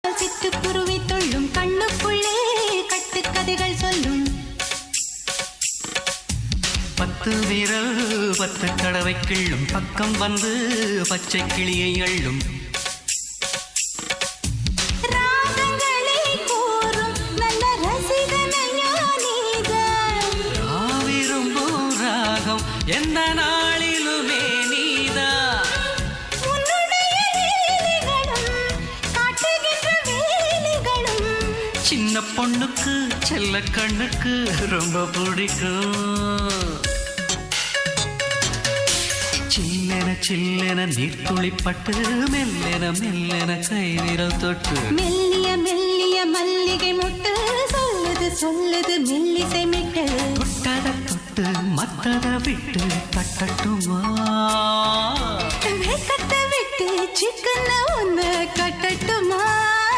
சிட்டுக்குருவி தொள்ளும் கண்ணுக்குள்ளே கட்டுக்கதைகள் சொல்லும் 10 விரல் 10 தடவை கிள்ளும் பக்கம் வந்து பச்சை கிளியை அள்ளும் ராகங்களை கூறும் நல்ல ரசிகனையா நீதான் விரும்பும் ராகம் எந்த நாளிலுமே நீதான் சின்ன பொண்ணுக்கு செல்ல கண்ணுக்கு ரொம்ப பிடிக்கும் சில்லென சில்லென நீர்த்துளிப்பட்டு மெல்லென மெல்லென கை விரல் தொட்டு மெல்லிய மெல்லிய மல்லிகை முட்டு சொல்லுது சொல்லுது மெல்லிசை மிட்டு தொட்டத தொட்டு மத்தத விட்டு தட்டட்டுமா கட்ட விட்டு சிக்கன ஒன்று கட்டட்டும்